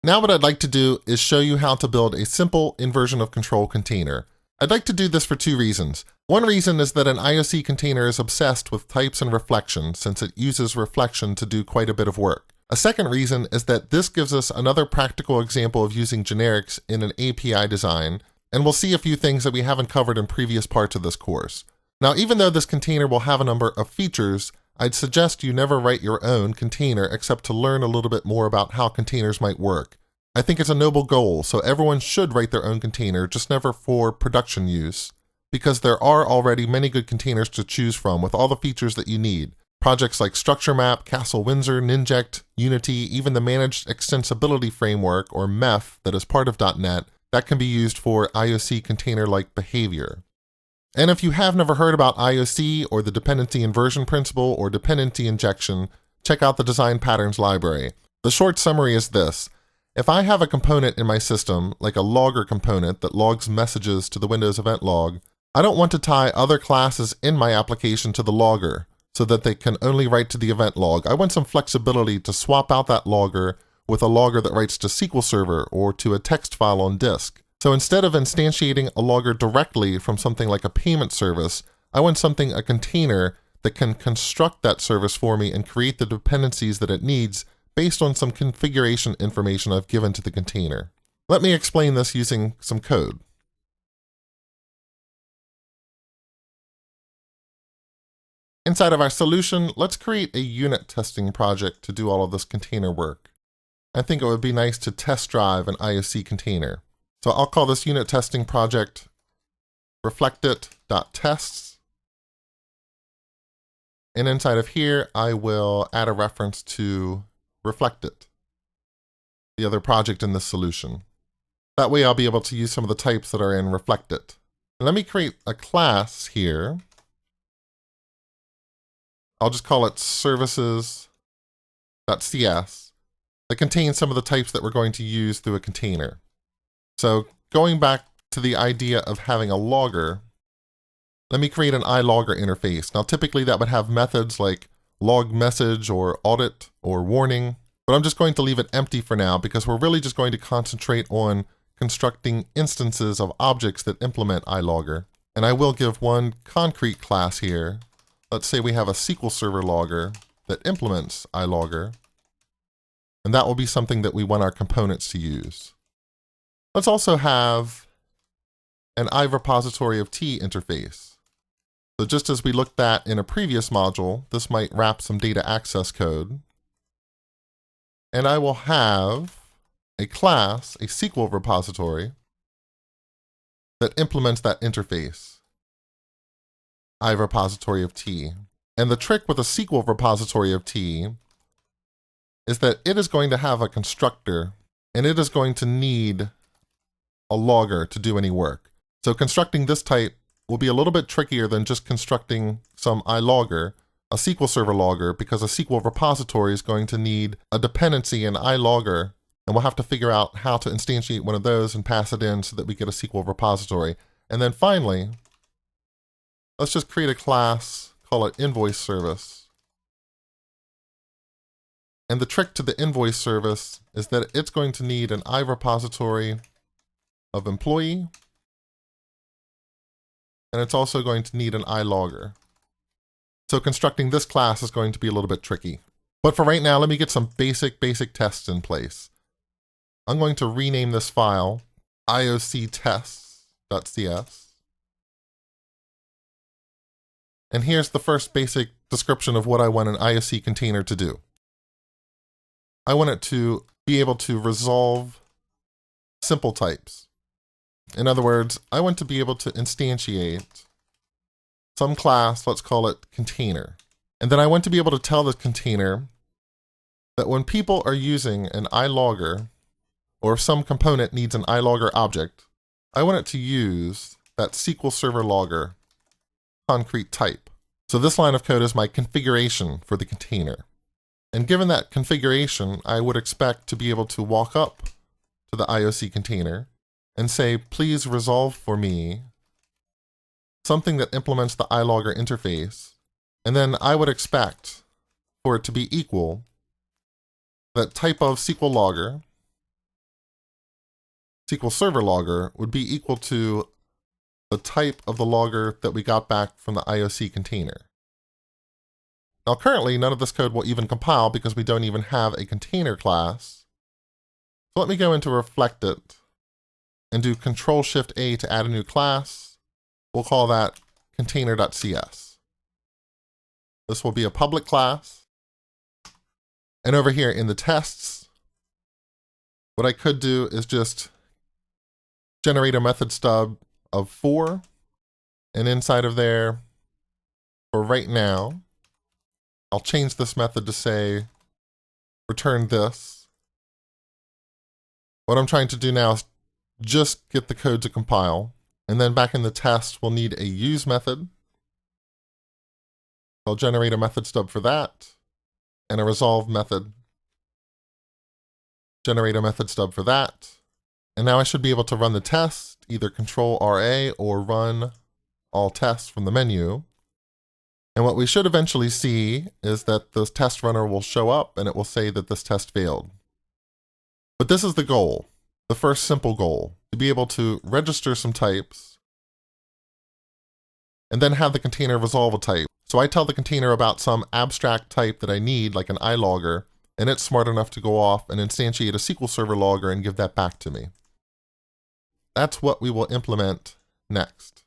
Now what I'd like to do is show you how to build a simple inversion of control container. I'd like to do this for two reasons. One reason is that an IOC container is obsessed with types and reflection since it uses reflection to do quite a bit of work. A second reason is that this gives us another practical example of using generics in an API design, and we'll see a few things that we haven't covered in previous parts of this course. Now, even though this container will have a number of features, I'd suggest you never write your own container except to learn a little bit more about how containers might work. I think it's a noble goal, so everyone should write their own container, just never for production use, because there are already many good containers to choose from with all the features that you need. Projects like StructureMap, Castle Windsor, Ninject, Unity, even the Managed Extensibility Framework, or MEF, that is part of .NET, that can be used for IOC container-like behavior. And if you have never heard about IOC, or the dependency inversion principle, or dependency injection, check out the Design Patterns library. The short summary is this. If I have a component in my system, like a logger component that logs messages to the Windows event log, I don't want to tie other classes in my application to the logger so that they can only write to the event log. I want some flexibility to swap out that logger with a logger that writes to SQL Server or to a text file on disk. So instead of instantiating a logger directly from something like a payment service, I want a container that can construct that service for me and create the dependencies that it needs based on some configuration information I've given to the container. Let me explain this using some code. Inside of our solution, let's create a unit testing project to do all of this container work. I think it would be nice to test drive an IOC container. So I'll call this unit testing project reflectit.tests. And inside of here, I will add a reference to Reflectit, the other project in this solution. That way I'll be able to use some of the types that are in Reflectit. Let me create a class here. I'll just call it services.cs that contains some of the types that we're going to use through a container. So going back to the idea of having a logger, let me create an iLogger interface. Now typically that would have methods like log message or audit or warning, but I'm just going to leave it empty for now because we're really just going to concentrate on constructing instances of objects that implement iLogger. And I will give one concrete class here. Let's say we have a SQL Server logger that implements iLogger, and that will be something that we want our components to use. Let's also have an iRepository of T interface. So just as we looked at in a previous module, this might wrap some data access code. And I will have a class, a SQL repository, that implements that interface, iRepository of T. And the trick with a SQL repository of T is that it is going to have a constructor, and it is going to need a logger to do any work. So constructing this type will be a little bit trickier than just constructing some iLogger, a SQL Server logger, because a SQL repository is going to need a dependency in iLogger, and we'll have to figure out how to instantiate one of those and pass it in so that we get a SQL repository. And then finally, let's just create a class, call it invoice service. And the trick to the invoice service is that it's going to need an iRepository of employee, and it's also going to need an iLogger. So constructing this class is going to be a little bit tricky. But for right now, let me get some basic tests in place. I'm going to rename this file ioctests.cs. And here's the first basic description of what I want an IOC container to do. I want it to be able to resolve simple types. In other words, I want to be able to instantiate some class, let's call it container. And then I want to be able to tell the container that when people are using an iLogger, or if some component needs an iLogger object, I want it to use that SQL Server logger concrete type. So this line of code is my configuration for the container. And given that configuration, I would expect to be able to walk up to the IOC container and say, please resolve for me something that implements the iLogger interface. And then I would expect for it to be equal that type of SQL logger SQL Server logger would be equal to the type of the logger that we got back from the IOC container. Now currently, none of this code will even compile because we don't even have a container class. So let me go into Reflect It and do Control-Shift-A to add a new class. We'll call that container.cs. This will be a public class. And over here in the tests, what I could do is just generate a method stub of 4. And inside of there, for right now, I'll change this method to say, return this. What I'm trying to do now is just get the code to compile. And then back in the test, we'll need a use method. I'll generate a method stub for that, and a resolve method. Generate a method stub for that. And now I should be able to run the test, either Control-RA or run all tests from the menu. And what we should eventually see is that the test runner will show up and it will say that this test failed. But this is the goal, the first simple goal, to be able to register some types and then have the container resolve a type. So I tell the container about some abstract type that I need, like an iLogger, and it's smart enough to go off and instantiate a SQL Server logger and give that back to me. That's what we will implement next.